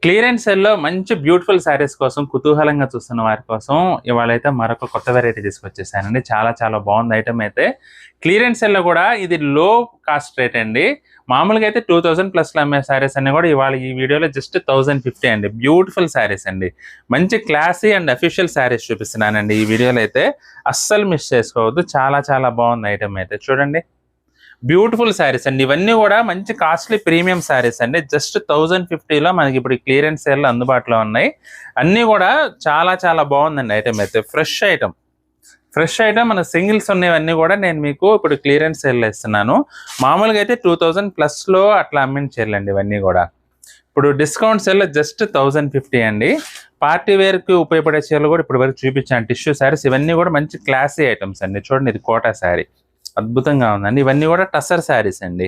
Clearance సేల్‌లో మంచి beautiful saris కోసం కుతూహలంగా చూస్తున్న వారి కోసం ఇవాళైతే మరొక కొత్త వెరైటీ తీసుకొచ్చేసానండి. చాలా చాలా బాగుంది ఐటెమ్ అయితే. క్లియరెన్స్ సేల్‌లో కూడా ఇది లో కాస్ట్ రేట్ అండి. మామూలుగా అయితే 2000 ప్లస్‌లో అమ్మే శారీస్ అన్నీ కూడా ఇవాళ ఈ వీడియోలో జస్ట్ 1050 అండి. బ్యూటిఫుల్ శారీస్ అండి. మంచి క్లాసీ అండ్ అఫీషియల్ శారీస్ చూపిస్తున్నానండి ఈ వీడియోలో అయితే. అస్సలు మిస్ చేసుకోవద్దు. చాలా చాలా బాగుంది ఐటెమ్ అయితే. చూడండి. బ్యూటిఫుల్ శారీస్ అండి. ఇవన్నీ కూడా మంచి కాస్ట్లీ ప్రీమియం శారీస్ అండి. జస్ట్ 1050లో మనకి ఇప్పుడు క్లియరెన్స్ సేల్ అందుబాటులో ఉన్నాయి. అన్నీ కూడా చాలా చాలా బాగుందండి ఐటమ్ అయితే. ఫ్రెష్ ఐటమ్ మన సింగిల్స్ ఉన్నవన్నీ కూడా నేను మీకు ఇప్పుడు క్లియరెన్స్ సేల్ ఇస్తున్నాను. మామూలుగా అయితే 2000 ప్లస్లో అట్లా అమ్మిన చీరలండి ఇవన్నీ కూడా. ఇప్పుడు డిస్కౌంట్ సేల్ జస్ట్ 1050 అండి. పార్టీ వేర్కి ఉపయోగపడే చీరలు కూడా ఇప్పుడు వరకు చూపించాను. టిష్యూ శారీస్ ఇవన్నీ కూడా మంచి క్లాసీ ఐటమ్స్ అండి. చూడండి, ఇది కోటా శారీ అద్భుతంగా ఉందండి. ఇవన్నీ కూడా టసర్ శారీస్ అండి.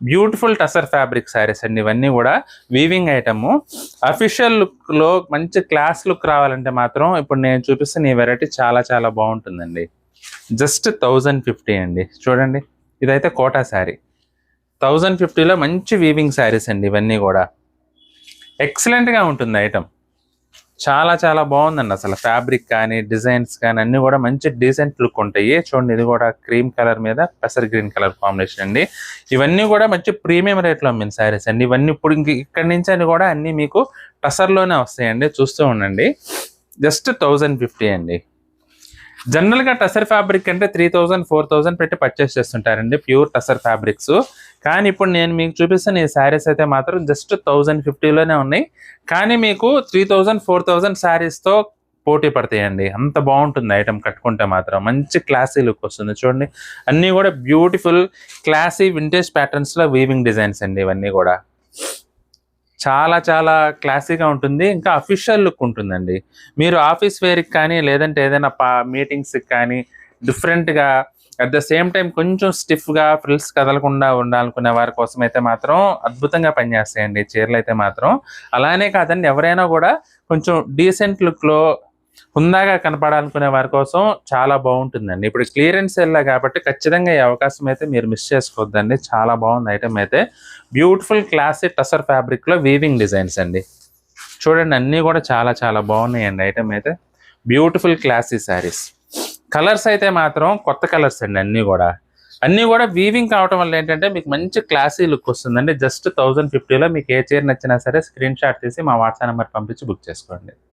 బ్యూటిఫుల్ టసర్ ఫ్యాబ్రిక్ శారీస్ అండి. ఇవన్నీ కూడా వీవింగ్ ఐటమ్. అఫీషియల్ లుక్లో మంచి క్లాస్ లుక్ రావాలంటే మాత్రం ఇప్పుడు నేను చూపిస్తున్న ఈ వెరైటీ చాలా చాలా బాగుంటుందండి. జస్ట్ 1050 అండి. చూడండి, ఇదైతే కోటా శారీ. 1050లో మంచి వీవింగ్ శారీస్ అండి. ఇవన్నీ కూడా ఎక్సలెంట్గా ఉంటుంది ఐటమ్. చాలా చాలా బాగుందండి. అసలు ఫ్యాబ్రిక్ కానీ డిజైన్స్ కానీ అన్నీ కూడా మంచి డీసెంట్ లుక్ ఉంటాయి. చూడండి, ఇది కూడా క్రీమ్ కలర్ మీద పెసర్ గ్రీన్ కలర్ కాంబినేషన్ అండి. ఇవన్నీ కూడా మంచి ప్రీమియం రేట్లో అమ్మిన శారీస్ అండి. ఇవన్నీ ఇప్పుడు ఇక్కడి నుంచి అని కూడా అన్నీ మీకు టసర్లోనే వస్తాయండి. చూస్తూ ఉండండి. జస్ట్ 1050 అండి. జనరల్గా టసర్ ఫ్యాబ్రిక్ అంటే 3000 4000 పెట్టి పర్చేస్ చేస్తుంటారండి, ప్యూర్ టసర్ ఫ్యాబ్రిక్స్. కానీ ఇప్పుడు నేను మీకు చూపిస్తున్న ఈ శారీస్ అయితే మాత్రం జస్ట్ 1050లోనే ఉన్నాయి. కానీ మీకు 3000 4000 శారీస్తో పోటీ పడతాయండి. అంత బాగుంటుంది ఐటమ్. కట్టుకుంటే మాత్రం మంచి క్లాసీ లుక్ వస్తుంది. చూడండి, అన్నీ కూడా బ్యూటిఫుల్ క్లాసీ వింటేజ్ ప్యాటర్న్స్లో వీవింగ్ డిజైన్స్ అండి. ఇవన్నీ కూడా చాలా చాలా క్లాసీగా ఉంటుంది. ఇంకా అఫీషియల్ లుక్ ఉంటుందండి. మీరు ఆఫీస్ వేర్కి కానీ లేదంటే ఏదైనా మీటింగ్స్కి కానీ డిఫరెంట్గా అట్ ద సేమ్ టైం కొంచెం స్టిఫ్గా ఫ్రిల్స్ కదలకుండా ఉండాలనుకునే వారి కోసం అయితే మాత్రం అద్భుతంగా పనిచేస్తాయండి చీరలు అయితే మాత్రం. అలానే కాదండి, ఎవరైనా కూడా కొంచెం డీసెంట్ లుక్లో హుందాగా కనపడాలనుకునే వారి కోసం చాలా బాగుంటుందండి. ఇప్పుడు క్లియరెన్స్ సేల్ కాబట్టి ఖచ్చితంగా ఈ అవకాశం అయితే మీరు మిస్ చేసుకోవద్దండి. చాలా బాగుంది ఐటమ్ అయితే. బ్యూటిఫుల్ క్లాసిక్ టసర్ ఫ్యాబ్రిక్లో వీవింగ్ డిజైన్స్ అండి. చూడండి, అన్నీ కూడా చాలా చాలా బాగున్నాయండి ఐటమ్ అయితే. Beautiful classy saris. కలర్స్ అయితే మాత్రం కొత్త కలర్స్ అండి. అన్నీ కూడా వీవింగ్ కావటం వల్ల ఏంటంటే మీకు మంచి క్లాసీ లుక్ వస్తుందండి. జస్ట్ 1050లో మీకు ఏ చీర నచ్చినా సరే స్క్రీన్ షాట్ తీసి మా వాట్సాప్ నెంబర్ పంపించి బుక్ చేసుకోండి.